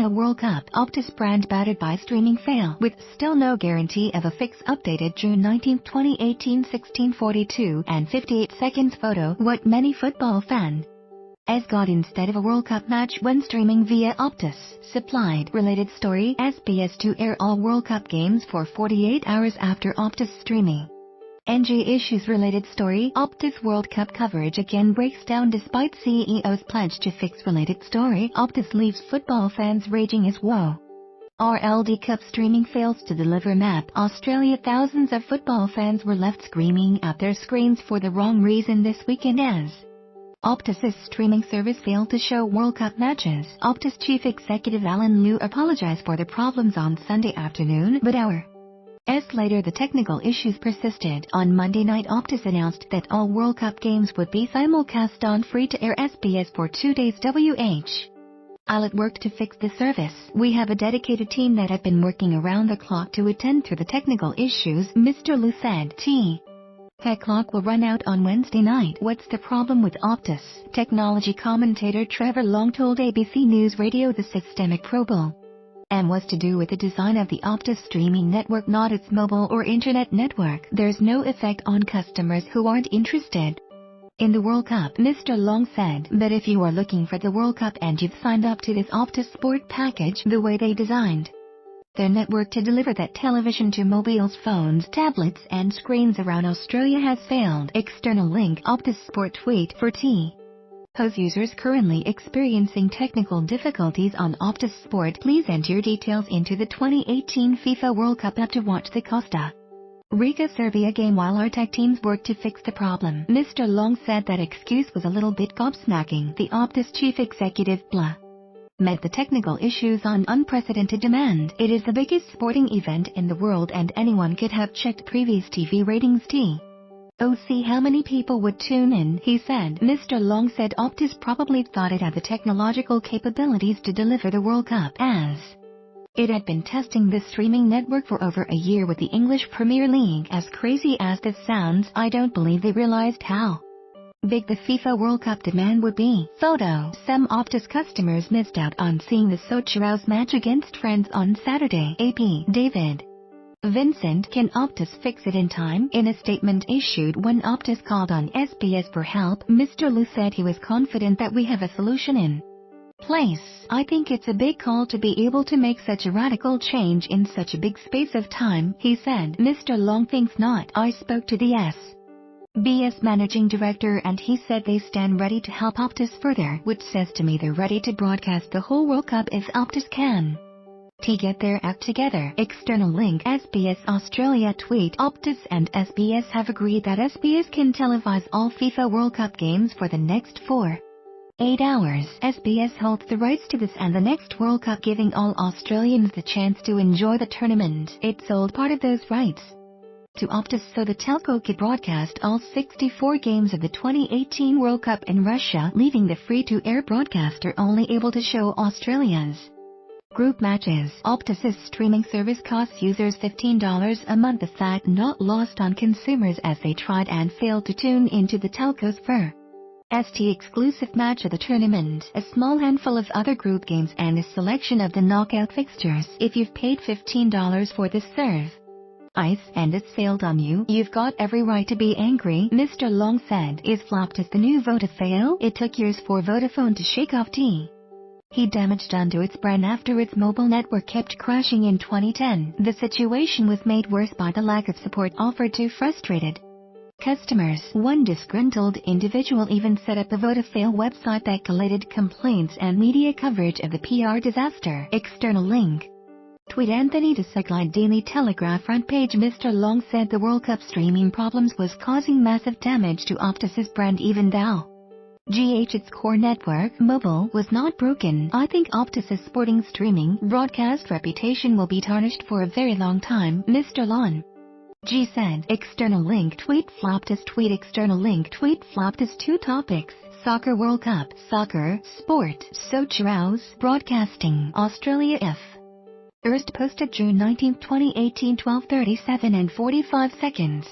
FIFA World Cup. Optus brand battered by streaming fail, with still no guarantee of a fix. Updated June 19, 2018, 16:42 and 58 seconds. Photo. What many football fans got instead of a World Cup match when streaming via Optus. Supplied. Related story. SBS to air all World Cup games for 48 hours after Optus streaming. NG issues. Related story. Optus World Cup coverage again breaks down despite CEO's pledge to fix. Related story. Optus leaves football fans raging as woe. RLD Cup streaming fails to deliver map. Australia. Thousands of football fans were left screaming at their screens for the wrong reason this weekend as Optus's streaming service failed to show World Cup matches. Optus chief executive Alan Liu apologized for the problems on Sunday afternoon, but hours later the technical issues persisted. On Monday night, Optus announced that all World Cup games would be simulcast on free-to-air SBS for 2 days. Alat worked to fix the service. We have a dedicated team that have been working around the clock to attend to the technical issues, Mr. Liu said. Tech clock will run out on Wednesday night. What's the problem with Optus? Technology commentator Trevor Long told ABC News Radio the systemic problem was to do with the design of the Optus streaming network, not its mobile or internet network. There's no effect on customers who aren't interested in the World Cup, Mr. Long said. But if you are looking for the World Cup and you've signed up to this Optus Sport package, the way they designed their network to deliver that television to mobiles, phones, tablets and screens around Australia has failed. External link. Optus Sport tweet for Pose users currently experiencing technical difficulties on Optus Sport. Please enter your details into the 2018 FIFA World Cup app to watch the Costa Rica Serbia game while our tech teams work to fix the problem. Mr. Long said that excuse was a little bit gobsmacking. The Optus chief executive met the technical issues on unprecedented demand. It is the biggest sporting event in the world and anyone could have checked previous TV ratings. See how many people would tune in, he said. Mr. Long said Optus probably thought it had the technological capabilities to deliver the World Cup, as it had been testing this streaming network for over a year with the English Premier League. As crazy as this sounds, I don't believe they realized how big the FIFA World Cup demand would be. Photo. Some Optus customers missed out on seeing the Sochaux match against France on Saturday. AP. David Vincent. Can Optus fix it in time? In a statement issued when Optus called on SBS for help, Mr. Liu said he was confident that we have a solution in place. I think it's a big call to be able to make such a radical change in such a big space of time, he said. Mr. Long thinks not. I spoke to the SBS managing director and he said they stand ready to help Optus further, which says to me they're ready to broadcast the whole World Cup if Optus can get their act together. External link. SBS Australia tweet. Optus and SBS have agreed that SBS can televise all FIFA World Cup games for the next 8 hours. SBS holds the rights to this and the next World Cup, giving all Australians the chance to enjoy the tournament. It sold part of those rights to Optus so the telco could broadcast all 64 games of the 2018 World Cup in Russia, leaving the free-to-air broadcaster only able to show Australia's group matches. Optus's streaming service costs users $15 a month, a fact not lost on consumers as they tried and failed to tune into the telco's first exclusive match of the tournament, a small handful of other group games and a selection of the knockout fixtures. If you've paid $15 for this service and it's failed on you, you've got every right to be angry, Mr. Long said. Is Optus the new Vodafone? It took years for Vodafone to shake off heat damage done to its brand after its mobile network kept crashing in 2010. The situation was made worse by the lack of support offered to frustrated customers. One disgruntled individual even set up a Vodafone website that collated complaints and media coverage of the PR disaster. External link. Tweet. Anthony Desaglia, Daily Telegraph front page. Mr. Long said the World Cup streaming problems was causing massive damage to Optus's brand even though its core network, mobile, was not broken. I think Optus's sporting streaming broadcast reputation will be tarnished for a very long time, Mr. Long said. External link. Tweet. Optus tweet. External link. Tweet. Optus 2 topics. Soccer World Cup. Soccer, sport, Sochaux, broadcasting, Australia F. First posted June 19, 2018, 12:37 and 45 seconds.